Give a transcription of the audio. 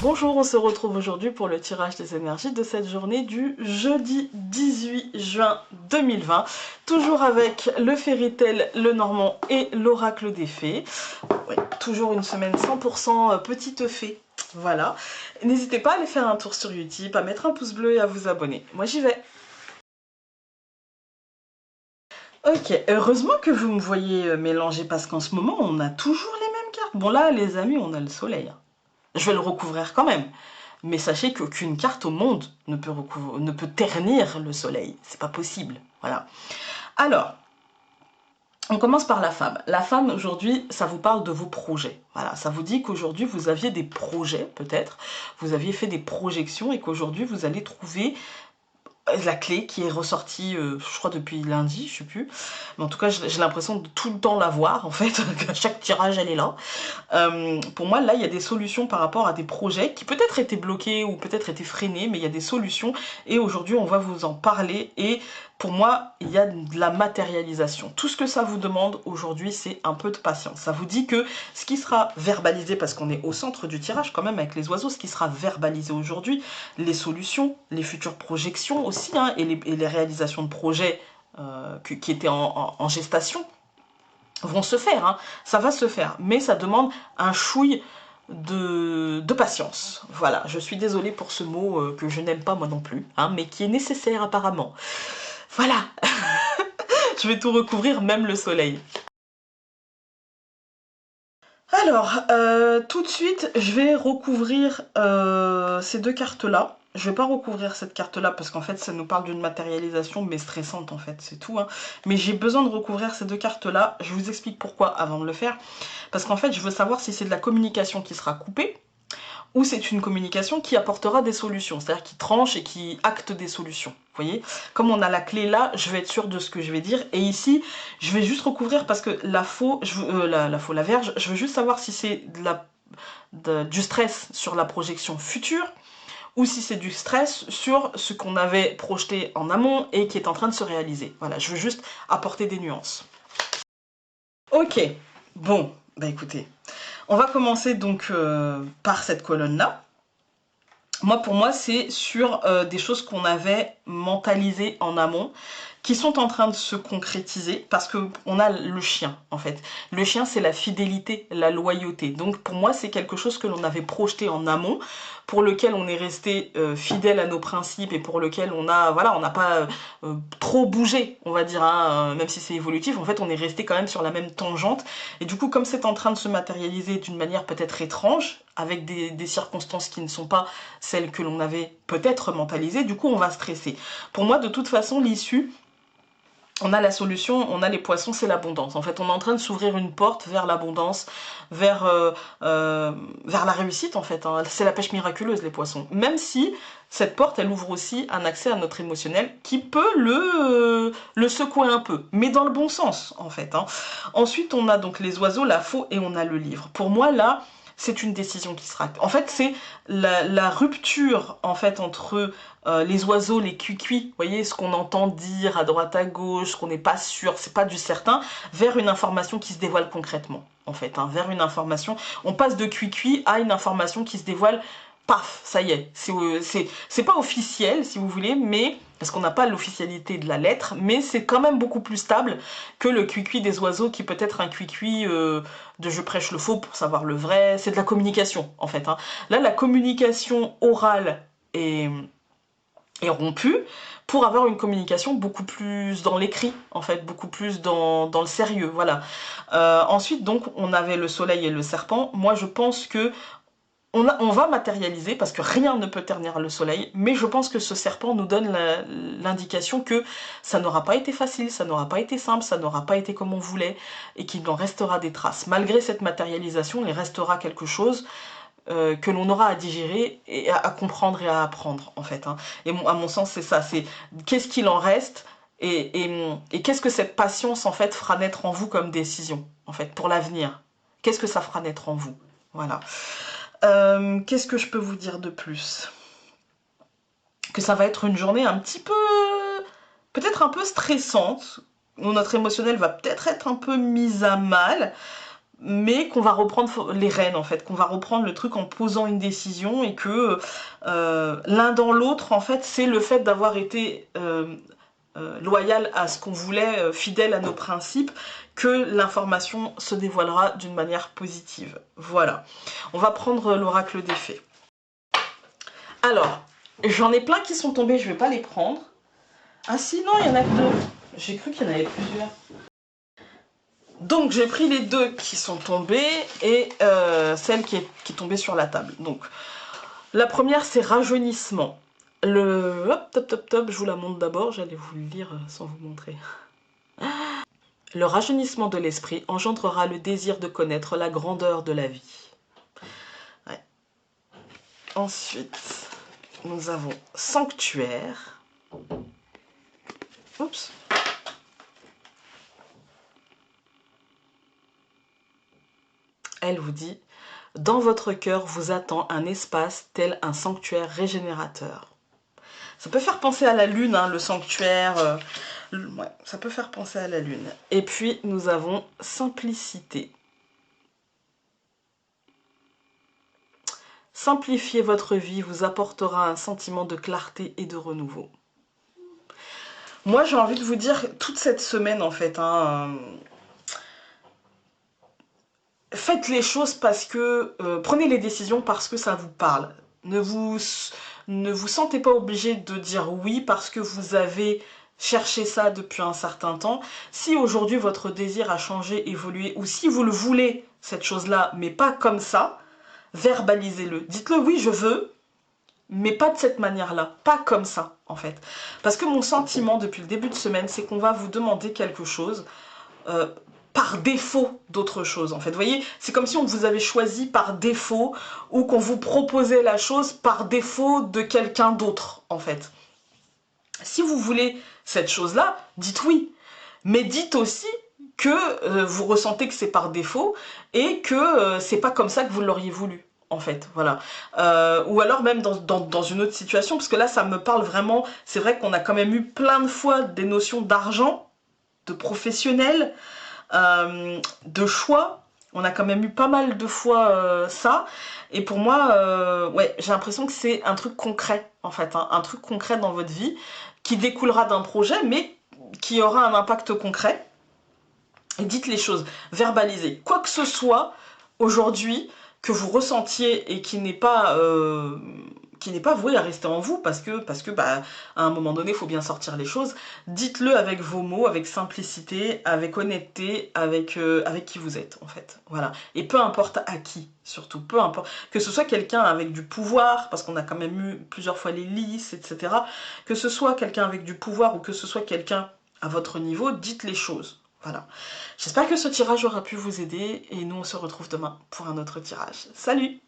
Bonjour, on se retrouve aujourd'hui pour le tirage des énergies de cette journée du jeudi 18 juin 2020. Toujours avec le Fairy Tail, le Normand et l'Oracle des Fées. Oui, toujours une semaine 100% petite fée. Voilà. N'hésitez pas à aller faire un tour sur YouTube, à mettre un pouce bleu et à vous abonner. Moi j'y vais. Ok, heureusement que vous me voyez mélanger parce qu'en ce moment on a toujours les mêmes cartes. Bon là les amis, on a le soleil. Je vais le recouvrir quand même. Mais sachez qu'aucune carte au monde ne peut ternir le soleil. C'est pas possible. Voilà. Alors, on commence par la femme. La femme, aujourd'hui, ça vous parle de vos projets. Voilà, ça vous dit qu'aujourd'hui, vous aviez des projets, peut-être. Vous aviez fait des projections et qu'aujourd'hui, vous allez trouver la clé qui est ressortie, je crois depuis lundi, je sais plus. Mais en tout cas, j'ai l'impression de tout le temps la voir, en fait. À chaque tirage, elle est là. Pour moi, là, il y a des solutions par rapport à des projets qui peut-être étaient bloqués ou peut-être étaient freinés, mais il y a des solutions. Et aujourd'hui, on va vous en parler. Et pour moi, il y a de la matérialisation. Tout ce que ça vous demande aujourd'hui, c'est un peu de patience. Ça vous dit que ce qui sera verbalisé, parce qu'on est au centre du tirage quand même avec les oiseaux, ce qui sera verbalisé aujourd'hui, les solutions, les futures projections aussi, hein, et les réalisations de projets qui étaient en gestation, vont se faire, hein. Ça va se faire, mais ça demande un chouille de patience. Voilà, je suis désolée pour ce mot que je n'aime pas moi non plus, hein, mais qui est nécessaire apparemment. Voilà, je vais tout recouvrir, même le soleil. Alors, tout de suite, je vais recouvrir ces deux cartes-là. Je vais pas recouvrir cette carte-là parce qu'en fait, ça nous parle d'une matérialisation, mais stressante en fait, c'est tout, hein. Mais j'ai besoin de recouvrir ces deux cartes-là. Je vous explique pourquoi avant de le faire. Parce qu'en fait, je veux savoir si c'est de la communication qui sera coupée, ou c'est une communication qui apportera des solutions, c'est-à-dire qui tranche et qui acte des solutions. Vous voyez, comme on a la clé là, je vais être sûre de ce que je vais dire. Et ici, je vais juste recouvrir parce que la Vierge, je veux juste savoir si c'est du stress sur la projection future ou si c'est du stress sur ce qu'on avait projeté en amont et qui est en train de se réaliser. Voilà, je veux juste apporter des nuances. Ok, bon, bah écoutez, on va commencer donc par cette colonne-là. Pour moi, c'est sur des choses qu'on avait mentalisées en amont, qui sont en train de se concrétiser, parce qu'on a le chien, en fait. Le chien, c'est la fidélité, la loyauté. Donc, pour moi, c'est quelque chose que l'on avait projeté en amont, pour lequel on est resté fidèle à nos principes, et pour lequel on a, voilà, on n'a pas trop bougé, on va dire, hein, même si c'est évolutif. En fait, on est resté quand même sur la même tangente. Et du coup, comme c'est en train de se matérialiser d'une manière peut-être étrange, avec des circonstances qui ne sont pas celles que l'on avait peut-être mentalisées, du coup, on va stresser. Pour moi, de toute façon, l'issue, on a la solution, on a les poissons, c'est l'abondance. En fait, on est en train de s'ouvrir une porte vers l'abondance, vers la réussite, en fait, hein. C'est la pêche miraculeuse, les poissons. Même si cette porte, elle ouvre aussi un accès à notre émotionnel qui peut le secouer un peu, mais dans le bon sens, en fait, hein. Ensuite, on a donc les oiseaux, la faux, et on a le livre. Pour moi, là, c'est une décision qui sera... En fait, c'est la rupture, en fait, entre les oiseaux, les cuicuis, vous voyez, ce qu'on entend dire à droite à gauche, ce qu'on n'est pas sûr, c'est pas du certain, vers une information qui se dévoile concrètement, en fait, hein, vers une information, on passe de cuicui à une information qui se dévoile, paf, ça y est, c'est pas officiel, si vous voulez, mais, parce qu'on n'a pas l'officialité de la lettre, mais c'est quand même beaucoup plus stable que le cuicui des oiseaux, qui peut être un cuicui de je prêche le faux pour savoir le vrai, c'est de la communication, en fait, hein. Là, la communication orale est rompue pour avoir une communication beaucoup plus dans l'écrit, en fait, beaucoup plus dans le sérieux, voilà. Ensuite, donc, on avait le soleil et le serpent. Moi, je pense que on va matérialiser, parce que rien ne peut ternir le soleil, mais je pense que ce serpent nous donne l'indication que ça n'aura pas été facile, ça n'aura pas été simple, ça n'aura pas été comme on voulait, et qu'il en restera des traces. Malgré cette matérialisation, il restera quelque chose que l'on aura à digérer et à comprendre et à apprendre, en fait, hein. Et à mon sens, c'est ça, c'est qu'est-ce qu'il en reste et qu'est-ce que cette patience, en fait, fera naître en vous comme décision, en fait, pour l'avenir. Qu'est-ce que ça fera naître en vous? Voilà. Qu'est-ce que je peux vous dire de plus? Que ça va être une journée un petit peu... peut-être un peu stressante, où notre émotionnel va peut-être être un peu mis à mal, mais qu'on va reprendre les rênes en fait, qu'on va reprendre le truc en posant une décision et que l'un dans l'autre en fait c'est le fait d'avoir été loyal à ce qu'on voulait, fidèle à nos principes, que l'information se dévoilera d'une manière positive. Voilà, on va prendre l'oracle des fées. Alors, j'en ai plein qui sont tombés, je vais pas les prendre. Ah si, non, il y en a que 2. J'ai cru qu'il y en avait plusieurs. Donc j'ai pris les 2 qui sont tombées et celle qui est tombée sur la table. Donc la première c'est rajeunissement. Hop, top, top, top, je vous la montre d'abord, j'allais vous le lire sans vous montrer. Le rajeunissement de l'esprit engendrera le désir de connaître la grandeur de la vie. Ouais. Ensuite, nous avons sanctuaire. Oups. Elle vous dit, dans votre cœur vous attend un espace tel un sanctuaire régénérateur. Ça peut faire penser à la lune, hein, le sanctuaire. Ouais, ça peut faire penser à la lune. Et puis, nous avons simplicité. Simplifier votre vie vous apportera un sentiment de clarté et de renouveau. Moi, j'ai envie de vous dire, toute cette semaine, en fait, hein, faites les choses parce que... prenez les décisions parce que ça vous parle. Ne vous sentez pas obligé de dire oui parce que vous avez cherché ça depuis un certain temps. Si aujourd'hui votre désir a changé, évolué, ou si vous le voulez, cette chose-là, mais pas comme ça, verbalisez-le. Dites-le, oui, je veux, mais pas de cette manière-là, pas comme ça, en fait. Parce que mon sentiment depuis le début de semaine, c'est qu'on va vous demander quelque chose par défaut d'autre chose, en fait. Vous voyez, c'est comme si on vous avait choisi par défaut ou qu'on vous proposait la chose par défaut de quelqu'un d'autre, en fait. Si vous voulez cette chose-là, dites oui. Mais dites aussi que vous ressentez que c'est par défaut et que c'est pas comme ça que vous l'auriez voulu. En fait, voilà. Ou alors même dans une autre situation, parce que là, ça me parle vraiment... C'est vrai qu'on a quand même eu plein de fois des notions d'argent, de professionnel, de choix. On a quand même eu pas mal de fois ça. Et pour moi, ouais, j'ai l'impression que c'est un truc concret, en fait. Hein, un truc concret dans votre vie qui découlera d'un projet, mais qui aura un impact concret. Et dites les choses, verbalisez. Quoi que ce soit, aujourd'hui, que vous ressentiez et qui n'est pas voué à rester en vous, parce que bah, à un moment donné, il faut bien sortir les choses, dites-le avec vos mots, avec simplicité, avec honnêteté, avec qui vous êtes, en fait. Voilà. Et peu importe à qui, surtout, peu importe. Que ce soit quelqu'un avec du pouvoir, parce qu'on a quand même eu plusieurs fois les lices, etc. Que ce soit quelqu'un avec du pouvoir ou que ce soit quelqu'un à votre niveau, dites les choses. Voilà. J'espère que ce tirage aura pu vous aider et nous on se retrouve demain pour un autre tirage. Salut!